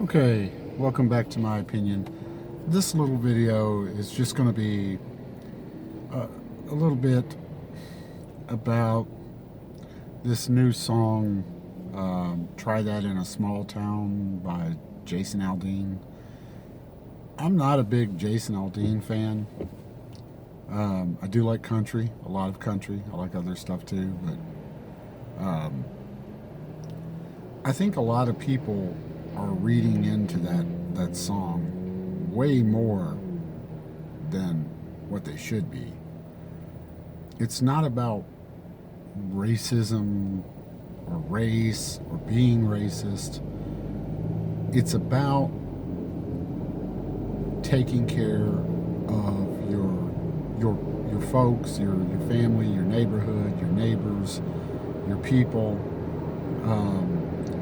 Okay, welcome back to my opinion. This little video is just going to be a little bit about this new song, Try That in a Small Town by Jason Aldean. I'm not a big Jason Aldean fan. I do like country, a lot of country. I like other stuff too, but I think a lot of people are reading into that song way more than what they should be. It's not about racism or race or being racist. It's about taking care of your folks, your family, your neighborhood, your neighbors, your people.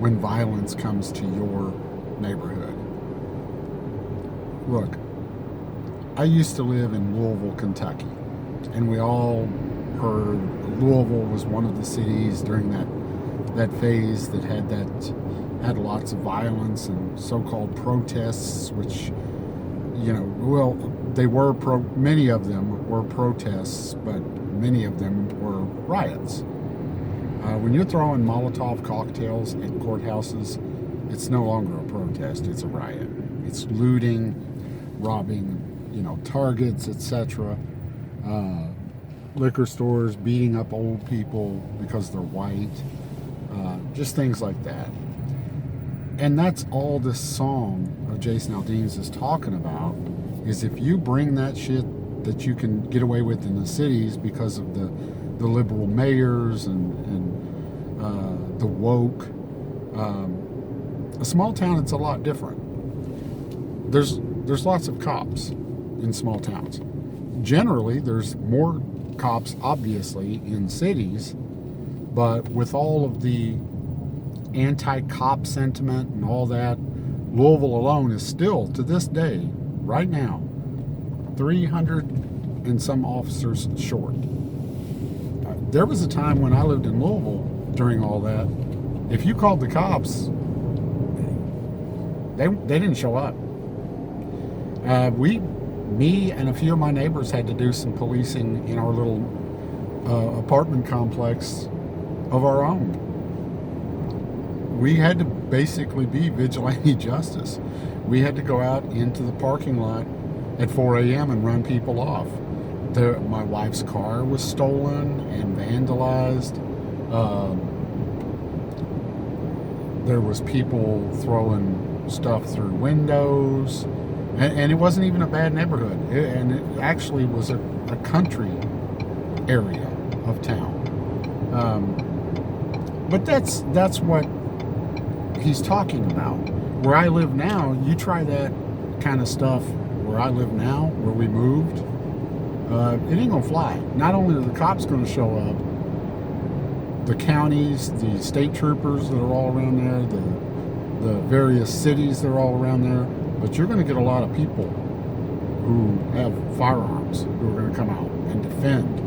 When violence comes to your neighborhood. Look, I used to live in Louisville, Kentucky, and we all heard Louisville was one of the cities during that phase that had lots of violence and so-called protests, which, well, many of them were protests, but many of them were riots. When you're throwing Molotov cocktails at courthouses, it's no longer a protest, it's a riot. It's looting, robbing, targets, etc. Liquor stores, beating up old people because they're white. Just things like that. And that's all this song of Jason Aldean's is talking about, is if you bring that shit that you can get away with in the cities because of the liberal mayors and the woke. A small town, it's a lot different. There's lots of cops in small towns. Generally, there's more cops, obviously, in cities, but with all of the anti-cop sentiment and all that, Louisville alone is still, to this day, right now, 300 and some officers short. There was a time when I lived in Louisville during all that, if you called the cops, they didn't show up. Me and a few of my neighbors had to do some policing in our little apartment complex of our own. We had to basically be vigilante justice. We had to go out into the parking lot at 4 a.m. and run people off. My wife's car was stolen and vandalized. There was people throwing stuff through windows, and it wasn't even a bad neighborhood. It actually was a country area of town. But that's what he's talking about. Where I live now, you try that kind of stuff where I live now, where we moved, it ain't gonna fly. Not only are the cops gonna show up, the counties, the state troopers that are all around there, the various cities that are all around there, but you're gonna get a lot of people who have firearms who are gonna come out and defend.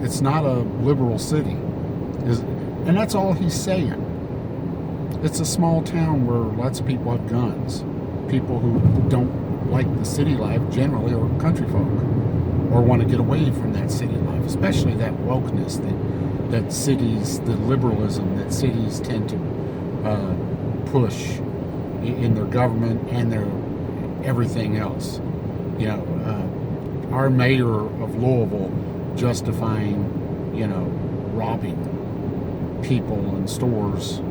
It's not a liberal city. And that's all he's saying. It's a small town where lots of people have guns. People who don't like the city life generally are country folk, or want to get away from that city life, especially that wokeness that cities, the liberalism that cities tend to push in their government and their everything else. Our mayor of Louisville justifying, robbing people and stores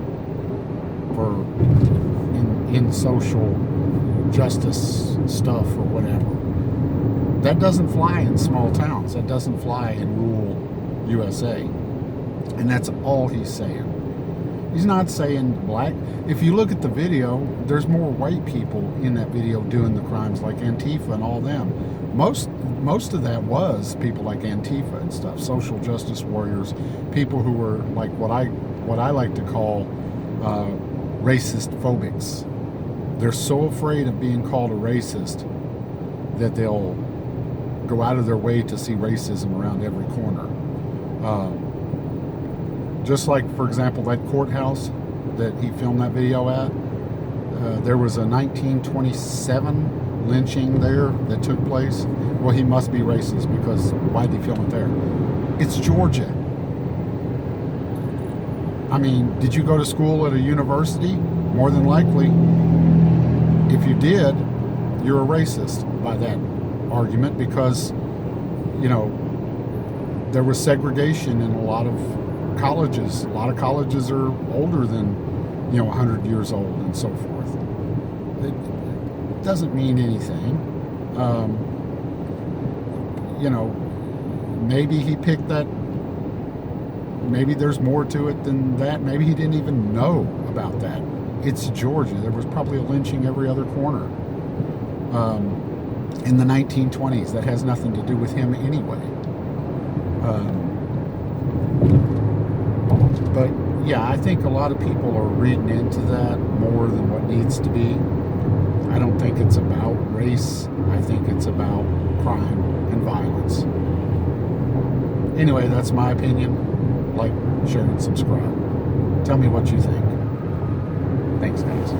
for in social justice stuff or whatever. That doesn't fly in small towns. That doesn't fly in rural USA. And that's all he's saying. He's not saying black. If you look at the video, there's more white people in that video doing the crimes, like Antifa and all them. Most of that was people like Antifa and stuff, social justice warriors, people who were like what I like to call racist phobics. They're so afraid of being called a racist that they'll go out of their way to see racism around every corner. Just like, for example, that courthouse that he filmed that video at, There was a 1927 lynching there that took place. Well, he must be racist because why'd he film it there? It's Georgia. I mean, did you go to school at a university? More than likely. If you did, you're a racist by that argument because, you know, there was segregation in a lot of colleges. A lot of colleges are older than, 100 years old and so forth. It doesn't mean anything. Maybe he picked that. Maybe there's more to it than that. Maybe he didn't even know about that. It's Georgia. There was probably a lynching every other corner in the 1920s. That has nothing to do with him anyway. But yeah, I think a lot of people are reading into that more than what needs to be. I don't think it's about race. I think it's about crime and violence. Anyway, that's my opinion. Like, share, and subscribe. Tell me what you think. Thanks, guys.